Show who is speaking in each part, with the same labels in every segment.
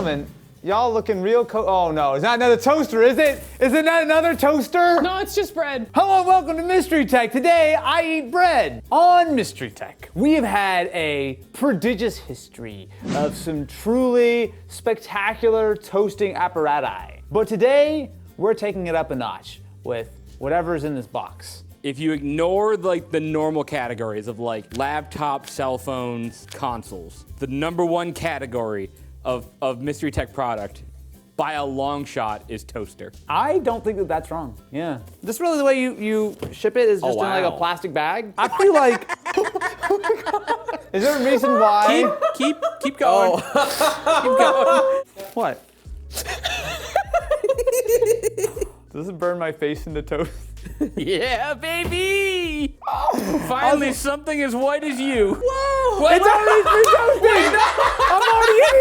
Speaker 1: gentlemen, y'all looking real oh no, it's not another toaster, is it? Is it not another toaster?
Speaker 2: No, it's just bread.
Speaker 1: Hello and welcome to Mystery Tech. Today, I eat bread. On Mystery Tech, we have had a prodigious history of some truly spectacular toasting apparatus. But today, we're taking it up a notch with whatever's in this box.
Speaker 3: If you ignore like the normal categories of like laptop, cell phones, consoles, the #1 category of Mystery Tech product by a long shot is toaster.
Speaker 1: I don't think that that's wrong. Yeah. This really the way you ship it is just in like a plastic bag? I feel like, is there a reason why?
Speaker 3: Keep going. Keep going.
Speaker 1: What? Does it burn my face into toast?
Speaker 3: Yeah, baby! Finally, something as white as you.
Speaker 1: Whoa! It's already pre-toasted! I'm already in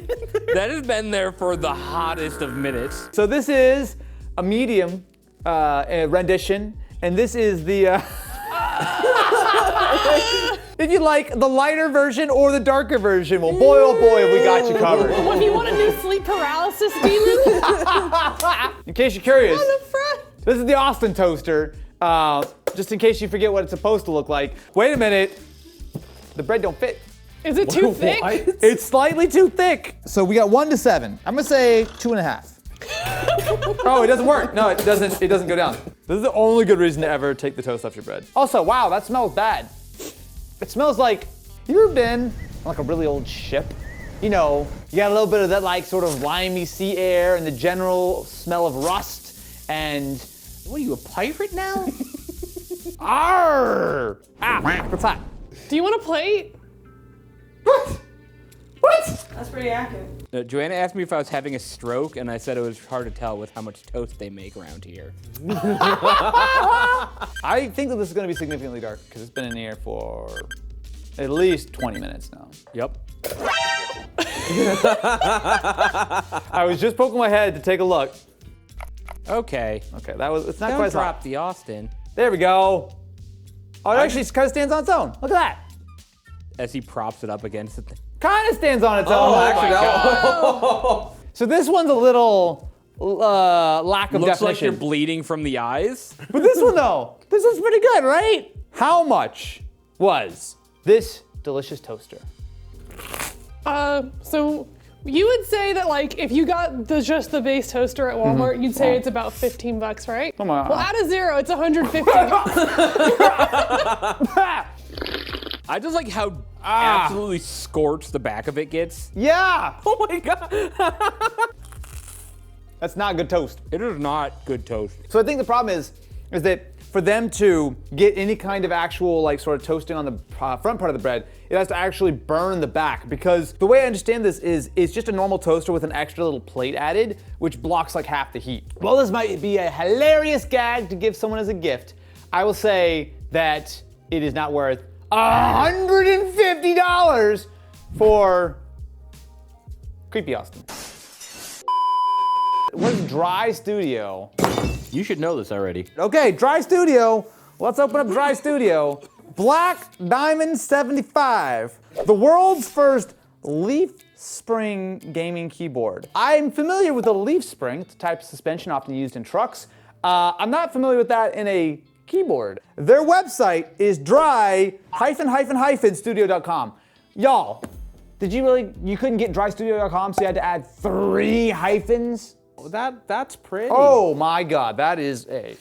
Speaker 1: it!
Speaker 3: That has been there for the hottest of minutes.
Speaker 1: So this is a medium rendition, and this is the, if you like, the lighter version or the darker version. Well, boy, oh boy, have we got you covered.
Speaker 2: What, do you want a new sleep paralysis demon?
Speaker 1: In case you're curious,
Speaker 2: On the front.
Speaker 1: this is the Austin toaster. Just in case you forget what it's supposed to look like. Wait a minute, the bread don't fit.
Speaker 2: Is it too thick?
Speaker 1: It's slightly too thick. So we got 1 to 7. I'm gonna say 2.5. Oh, it doesn't work. No, it doesn't go down. This is the only good reason to ever take the toast off your bread. Also, wow, that smells bad. It smells like, you ever been on like a really old ship? You know, you got a little bit of that like sort of limey sea air and the general smell of rust and,
Speaker 3: What are you, a pirate now?
Speaker 1: arr! Ah, what's that?
Speaker 2: Do you want a plate?
Speaker 1: What? What?
Speaker 4: That's pretty accurate.
Speaker 3: Joanna asked me if I was having a stroke, and I said it was hard to tell with how much toast they make around here.
Speaker 1: I think that this is gonna be significantly dark because it's been in the air for at least 20 minutes now.
Speaker 3: Yep.
Speaker 1: I was just poking my head to take a look.
Speaker 3: Okay.
Speaker 1: Okay, it's not
Speaker 3: Don't
Speaker 1: quite as hot.
Speaker 3: drop the Austin.
Speaker 1: There we go. Oh, it actually kind of stands on its own. Look at that.
Speaker 3: As he props it up against the thing.
Speaker 1: Kind of stands on its own.
Speaker 4: Oh, actually,
Speaker 1: no. So this one's a little lack of
Speaker 3: Looks like
Speaker 1: definition.
Speaker 3: you're bleeding from the eyes.
Speaker 1: But this one though, this one's pretty good, right? How much was this delicious toaster?
Speaker 2: So you would say that like if you got just the base toaster at Walmart, you'd say it's about 15 bucks, right?
Speaker 1: Come on.
Speaker 2: Well, add a zero, it's 150.
Speaker 3: I just like how absolutely scorched the back of it gets.
Speaker 1: Yeah.
Speaker 3: Oh my god.
Speaker 1: That's not good toast.
Speaker 3: It is not good toast.
Speaker 1: So I think the problem is that for them to get any kind of actual like sort of toasting on the front part of the bread, it has to actually burn the back, because the way I understand this is it's just a normal toaster with an extra little plate added, which blocks like half the heat. Well, this might be a hilarious gag to give someone as a gift. I will say that it is not worth $150 for Creepy Austin. What's Dry Studio?
Speaker 3: You should know this already.
Speaker 1: Okay, Dry Studio. Let's open up Dry Studio. Black Diamond 75, the world's first leaf spring gaming keyboard. I'm familiar with a leaf spring, it's a type of suspension often used in trucks. I'm not familiar with that in a keyboard. Their website is dry-studio.com. Y'all, you couldn't get drystudio.com, so you had to add 3 hyphens?
Speaker 3: That's pretty.
Speaker 1: Oh my God, that is a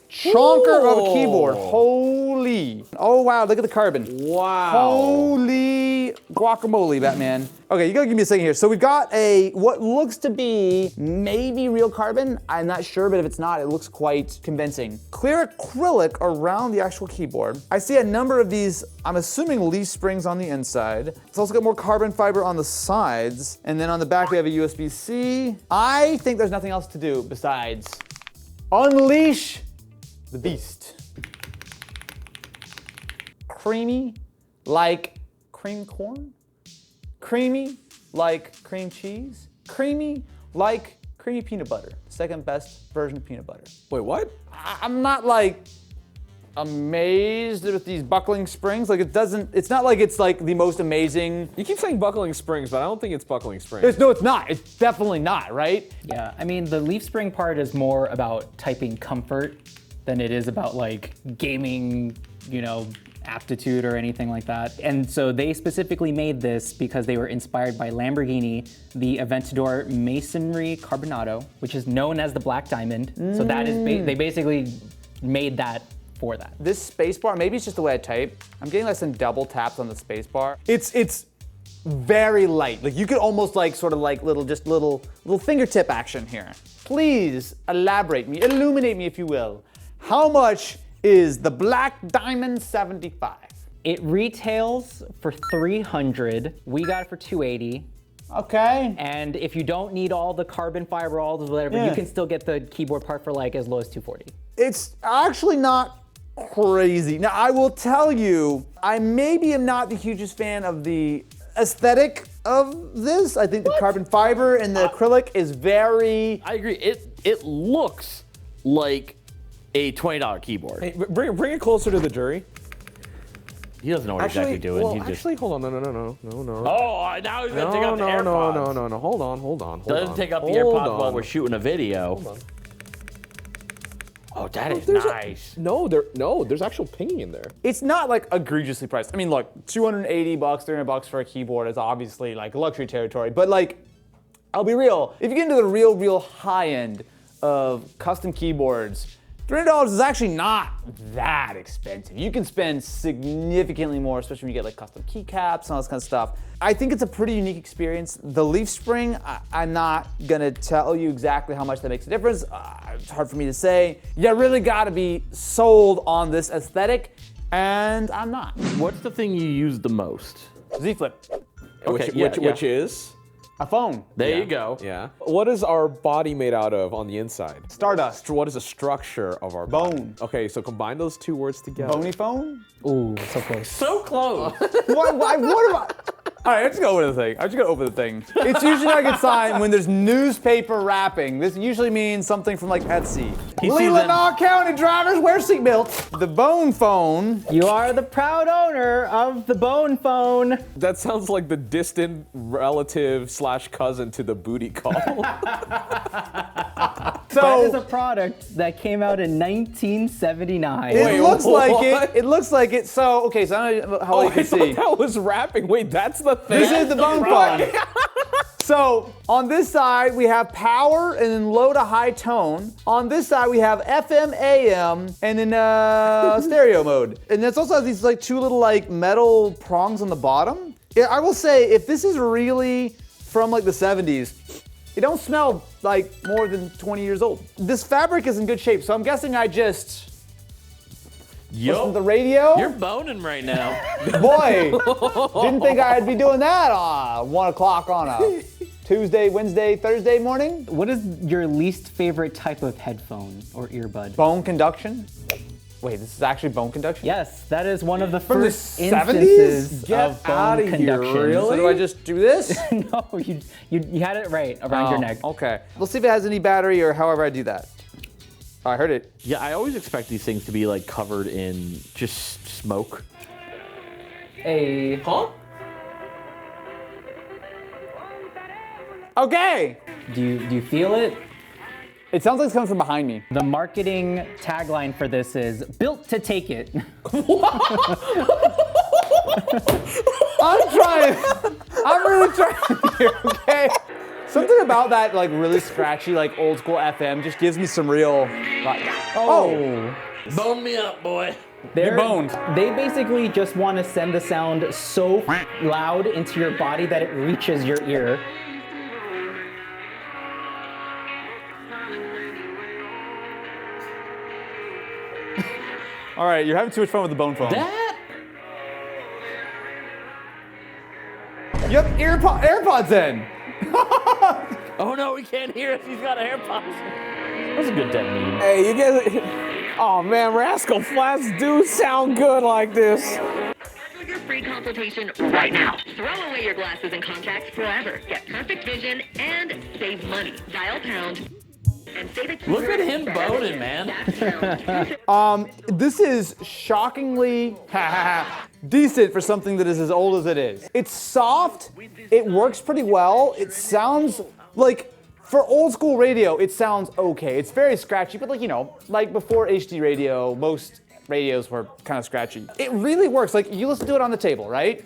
Speaker 1: chonker of a keyboard. Holy. Oh wow, look at the carbon.
Speaker 3: Wow.
Speaker 1: Holy guacamole, Batman. Okay, you gotta give me a second here. So we've got what looks to be maybe real carbon. I'm not sure, but if it's not, it looks quite convincing. Clear acrylic around the actual keyboard. I see a number of these, I'm assuming leaf springs on the inside. It's also got more carbon fiber on the sides. And then on the back, we have a USB-C. I think there's nothing else to do besides unleash the beast. Creamy like cream corn. Creamy like cream cheese. Creamy like creamy peanut butter. Second best version of peanut butter.
Speaker 3: Wait, what?
Speaker 1: I'm not like amazed with these buckling springs. Like it's not like it's like the most amazing.
Speaker 4: You keep saying buckling springs, but I don't think it's buckling springs.
Speaker 1: No, it's not. It's definitely not, right?
Speaker 5: Yeah, I mean, the leaf spring part is more about typing comfort than it is about like gaming, you know, aptitude or anything like that. And so they specifically made this because they were inspired by Lamborghini, the Aventador Masonry Carbonado, which is known as the Black Diamond. So that is, they basically made that for that.
Speaker 1: This spacebar, maybe it's just the way I type. I'm getting less than double taps on the spacebar. It's very light. Like you could almost like sort of like little fingertip action here. Please illuminate me if you will. How much is the Black Diamond 75?
Speaker 5: It retails for $300. We got it for $280.
Speaker 1: Okay.
Speaker 5: And if you don't need all the carbon fiber, all the whatever, you can still get the keyboard part for like as low as $240.
Speaker 1: It's actually not crazy. Now I will tell you, I maybe am not the hugest fan of the aesthetic of this. I think the carbon fiber and the acrylic is very.
Speaker 6: I agree. It looks like a $20 keyboard.
Speaker 4: Hey, bring it closer to the jury.
Speaker 6: He doesn't know what exactly doing.
Speaker 4: Well,
Speaker 6: He's just.
Speaker 4: actually, hold on. No.
Speaker 6: Oh, now he's gonna take out the AirPods.
Speaker 4: No. Hold on.
Speaker 6: Doesn't take out the AirPods while we're shooting a video.
Speaker 4: Hold on.
Speaker 6: Oh, that is
Speaker 4: There's
Speaker 6: nice.
Speaker 4: there's actual pinging in there.
Speaker 1: It's not like egregiously priced. I mean, look, $280, $300 for a keyboard is obviously like luxury territory. But like, I'll be real. If you get into the real high end of custom keyboards, $300 is actually not that expensive. You can spend significantly more, especially when you get like custom keycaps and all this kind of stuff. I think it's a pretty unique experience. The leaf spring, I'm not gonna tell you exactly how much that makes a difference. It's hard for me to say. You really gotta be sold on this aesthetic, and I'm not.
Speaker 6: What's the thing you use the most?
Speaker 1: Z Flip,
Speaker 6: Okay,
Speaker 4: Which is?
Speaker 1: a phone,
Speaker 6: There you go.
Speaker 4: Yeah. What is our body made out of on the inside?
Speaker 1: Stardust,
Speaker 4: What is the structure of our
Speaker 1: Bone.
Speaker 4: body? Okay, so combine those two words together.
Speaker 1: bony phone.
Speaker 5: Ooh, so close.
Speaker 6: So close.
Speaker 1: What am I? All right, let's go over the thing. I'm just gonna open the thing. It's usually not a good sign when there's newspaper wrapping. This usually means something from like Etsy. Leelanau County drivers wear seatbelts. The bone phone.
Speaker 5: You are the proud owner of the Bone Phone.
Speaker 4: That sounds like the distant relative / cousin to the booty call.
Speaker 5: That is a product that came out in 1979.
Speaker 1: It looks like
Speaker 4: what?
Speaker 1: it. It looks like it. So okay, so I don't know how well you
Speaker 4: I
Speaker 1: can see.
Speaker 4: thought that was wrapping. Wait, that's the thing?
Speaker 1: This is the bone phone. So on this side we have power and then low to high tone. On this side we have FM, AM, and then stereo mode. And this also has these like two little like metal prongs on the bottom. Yeah, I will say if this is really from like the 70s, it don't smell like more than 20 years old. This fabric is in good shape, so I'm guessing I just listen to the radio.
Speaker 6: You're boning right now.
Speaker 1: Boy, didn't think I'd be doing that 1 o'clock on a Tuesday, Wednesday, Thursday morning.
Speaker 5: What is your least favorite type of headphone or earbud?
Speaker 1: Bone conduction. Wait, this is actually bone conduction?
Speaker 5: Yes, that is one of the
Speaker 1: From the
Speaker 5: first
Speaker 1: 70s?
Speaker 5: instances
Speaker 4: Get
Speaker 5: of bone
Speaker 4: outta here,
Speaker 5: conduction.
Speaker 4: really?
Speaker 1: So do I just do this?
Speaker 5: No, you had it right around your neck.
Speaker 1: Okay. Let's see if it has any battery or however I do that. Oh, I heard it.
Speaker 6: Yeah, I always expect these things to be like covered in just smoke.
Speaker 5: Hey.
Speaker 4: Huh?
Speaker 1: Okay.
Speaker 5: Do you feel it?
Speaker 1: It sounds like it's coming from behind me.
Speaker 5: The marketing tagline for this is "Built to Take It."
Speaker 1: I'm trying. I'm really trying here, okay? Something about that like really scratchy, like old school FM just gives me some real. Oh.
Speaker 6: Bone me up, boy.
Speaker 5: They're
Speaker 1: boned.
Speaker 5: They basically just want to send the sound so loud into your body that it reaches your ear.
Speaker 1: All right, you're having too much fun with the bone phone.
Speaker 6: That?
Speaker 1: You have AirPods in.
Speaker 6: Oh no, we can't hear us. He's got AirPods. That was a good dead meme.
Speaker 4: Hey, you guys. Oh man, Rascal Flats do sound good like this.
Speaker 7: Schedule your free consultation right now. Throw away your glasses and contacts forever. Get perfect vision and save money. Dial pound and say the keyword.
Speaker 6: Look at him boning, man.
Speaker 7: That sound.
Speaker 1: This is shockingly decent for something that is as old as it is. It's soft, it works pretty well, it sounds like, for old school radio, it sounds okay. It's very scratchy, but like, you know, like before HD radio, most radios were kind of scratchy. It really works, like you listen to it on the table, right?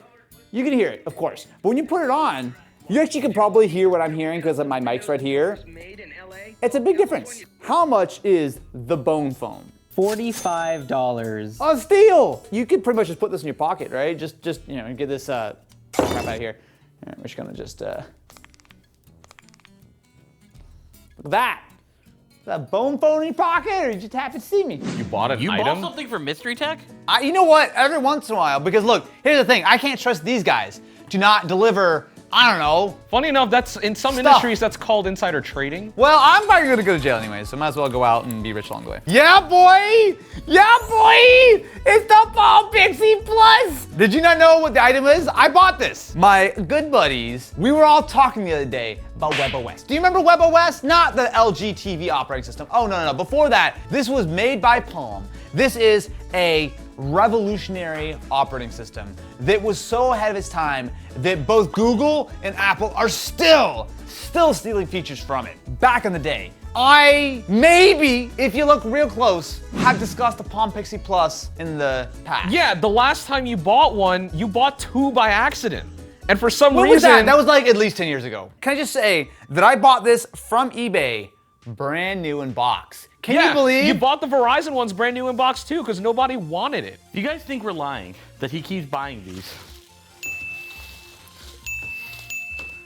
Speaker 1: You can hear it, of course. But when you put it on, you actually can probably hear what I'm hearing because my mic's right here.
Speaker 7: Made in LA.
Speaker 1: It's a big difference. How much is the Bone Phone?
Speaker 5: $45.
Speaker 1: A steal! You could pretty much just put this in your pocket, right? Just you know, get this crap out of here. All right, we're just gonna just look at that. Is that Bone Phone in your pocket, or you just happy to see me?
Speaker 4: You bought an
Speaker 6: You
Speaker 4: item?
Speaker 6: bought something from Mystery Tech?
Speaker 1: You know what? Every once in a while, because look, here's the thing. I can't trust these guys to not deliver, I don't know.
Speaker 4: Funny enough, that's in some industries that's called insider trading.
Speaker 1: Well, I'm probably gonna go to jail anyway, so might as well go out and be rich along the way. Yeah, boy! Yeah, boy! It's the Palm Pixi Plus! Did you not know what the item is? I bought this. My good buddies, we were all talking the other day about WebOS. Do you remember WebOS? Not the LG TV operating system. Oh, no. Before that, this was made by Palm. This is a revolutionary operating system that was so ahead of its time that both Google and Apple are still stealing features from it. Back in the day, I maybe, if you look real close, have discussed the Palm Pixi Plus in the past.
Speaker 4: Yeah, the last time you bought one, you bought two by accident. And for some
Speaker 1: When
Speaker 4: reason...
Speaker 1: was that? That was like at least 10 years ago. Can I just say that I bought this from eBay, brand new in box. Can you believe?
Speaker 4: You bought the Verizon ones brand new in box too, because nobody wanted it.
Speaker 6: You guys think we're lying that he keeps buying these?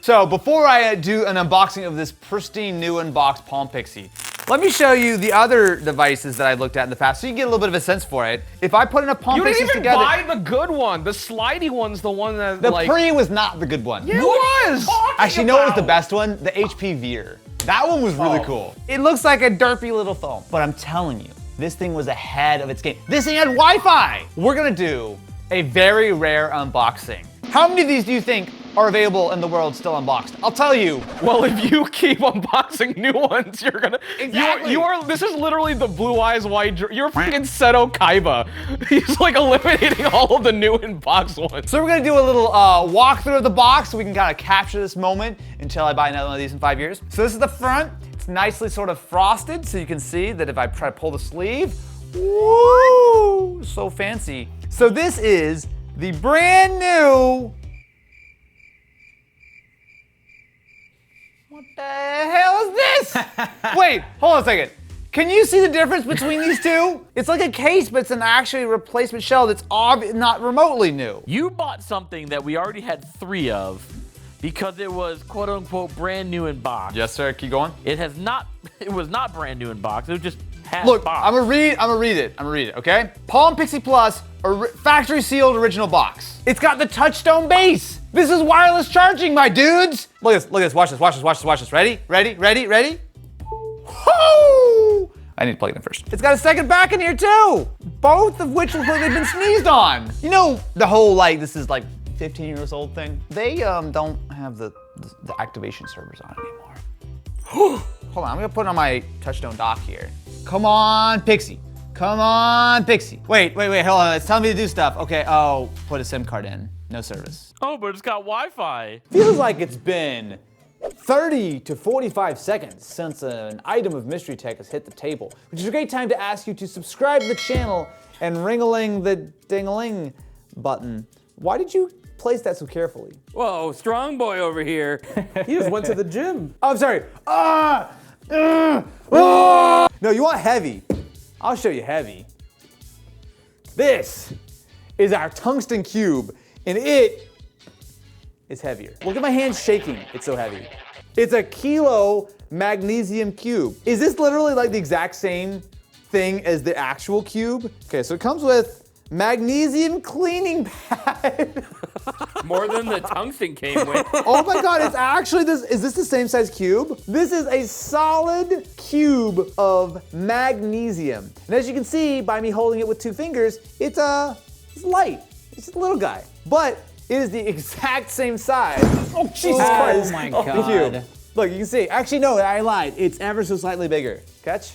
Speaker 1: So before I do an unboxing of this pristine new unboxed Palm Pixi, let me show you the other devices that I looked at in the past so you can get a little bit of a sense for it. If I put in a Palm
Speaker 4: You
Speaker 1: Pixis
Speaker 4: didn't even
Speaker 1: together,
Speaker 4: buy the good one. The slidey one's the one that
Speaker 1: the
Speaker 4: like...
Speaker 1: Pre was not the good one.
Speaker 4: It was!
Speaker 1: Actually, you know what was the best one? The HP Veer. That one was really cool. It looks like a derpy little phone, but I'm telling you, this thing was ahead of its game. This thing had Wi-Fi. We're gonna do a very rare unboxing. How many of these do you think are available in the world still unboxed? I'll tell you.
Speaker 4: Well, if you keep unboxing new ones, you're gonna...
Speaker 1: Exactly.
Speaker 4: You are, this is literally the Blue Eyes White... You're fucking Seto Kaiba. He's like eliminating all of the new in-box ones.
Speaker 1: So we're gonna do a little walkthrough of the box so we can kind of capture this moment until I buy another one of these in 5 years. So this is the front. It's nicely sort of frosted, so you can see that if I try to pull the sleeve, woo, so fancy. So this is the brand new... What the hell is this? Wait, hold on a second. Can you see the difference between these two? It's like a case, but it's an actually replacement shell that's not remotely new.
Speaker 6: You bought something that we already had 3 of because it was quote unquote brand new in box.
Speaker 1: Yes, sir, keep going.
Speaker 6: It was not brand new in box. It was just had
Speaker 1: Look,
Speaker 6: box.
Speaker 1: I'm gonna read it, okay? Palm Pixi Plus, factory sealed original box. It's got the touchstone base. This is wireless charging, my dudes. Look at this, watch this. Ready? Woo! I need to plug it in first. It's got a second back in here too. Both of which look like they've been sneezed on. You know, the whole like, this is like 15 years old thing. They don't have the activation servers on anymore. Hold on, I'm gonna put it on my touchstone dock here. Come on, Pixi. Wait, hold on, it's telling me to do stuff. Okay, oh, put a SIM card in. No service.
Speaker 6: Oh, but it's got Wi-Fi.
Speaker 1: Feels like it's been 30 to 45 seconds since an item of Mystery Tech has hit the table, which is a great time to ask you to subscribe to the channel and ring-a-ling the ding-a-ling button. Why did you place that so carefully?
Speaker 3: Whoa, strong boy over here.
Speaker 8: He just went to the gym.
Speaker 1: Oh, I'm sorry. No, you want heavy. I'll show you heavy. This is our tungsten cube, and it is heavier. Look at my hands shaking, it's so heavy. It's a kilo magnesium cube. Is this literally like the exact same thing as the actual cube? Okay, so it comes with magnesium cleaning pad.
Speaker 3: More than the tungsten came with.
Speaker 1: Oh my God, it's actually this. Is this the same size cube? This is a solid cube of magnesium. And as you can see by me holding it with 2 fingers, it's light. It's just a little guy. But it is the exact same size. Oh, Jesus Christ.
Speaker 5: Oh my
Speaker 1: Thank
Speaker 5: God.
Speaker 1: you. Look, you can see. Actually, no, I lied. It's ever so slightly bigger. Catch?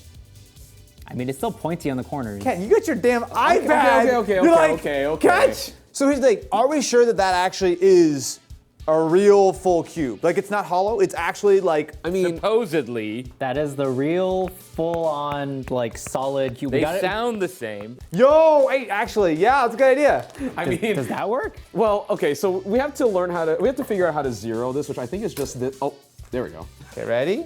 Speaker 5: I mean, it's still pointy on the corners.
Speaker 1: Ken, you got your damn iPad.
Speaker 8: okay,
Speaker 1: You're like,
Speaker 8: okay.
Speaker 1: Catch? So here's the thing. Are we sure that that actually is a real full cube? Like, it's not hollow. It's actually like.
Speaker 8: I mean,
Speaker 3: Supposedly,
Speaker 5: That is the real full-on, like, solid cube.
Speaker 3: they
Speaker 5: We got it.
Speaker 3: sound the same.
Speaker 1: Yo, hey, actually, yeah, that's a good idea.
Speaker 8: I mean,
Speaker 5: Does that work?
Speaker 8: well, okay, so we have to learn how to, we have to figure out how to zero this, which I think is just this. Oh, there we go.
Speaker 1: Okay, ready?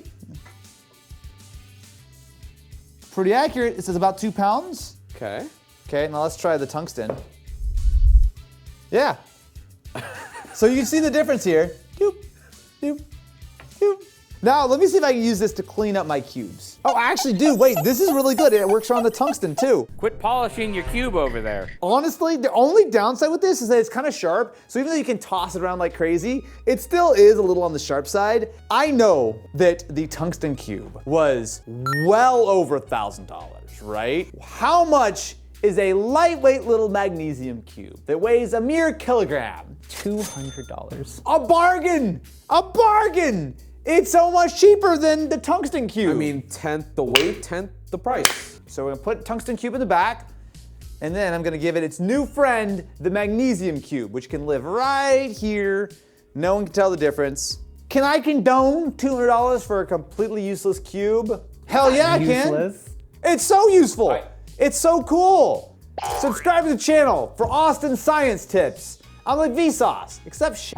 Speaker 1: Pretty accurate. It says about 2 pounds.
Speaker 8: Okay.
Speaker 1: Okay, now let's try the tungsten. Yeah. So you can see the difference here. Doop, doop, doop. Now, let me see if I can use this to clean up my cubes. Oh, actually, dude, wait, this is really good. It works on the tungsten, too.
Speaker 3: Quit polishing your cube over there.
Speaker 1: Honestly, the only downside with this is that it's kind of sharp. So even though you can toss it around like crazy, it still is a little on the sharp side. I know that the tungsten cube was well over $1,000, right? How much is a lightweight little magnesium cube that weighs a mere kilogram?
Speaker 5: $200.
Speaker 1: A bargain! A bargain! It's so much cheaper than the tungsten cube.
Speaker 8: I mean, 10th the weight, 10th the price.
Speaker 1: So we're gonna put tungsten cube in the back, and then I'm gonna give it its new friend, the magnesium cube, which can live right here. No one can tell the difference. Can I condone $200 for a completely useless cube? Hell yeah, I can.
Speaker 5: Useless.
Speaker 1: It's so useful. It's so cool. Subscribe to the channel for Austin science tips. I'm like Vsauce, except shit.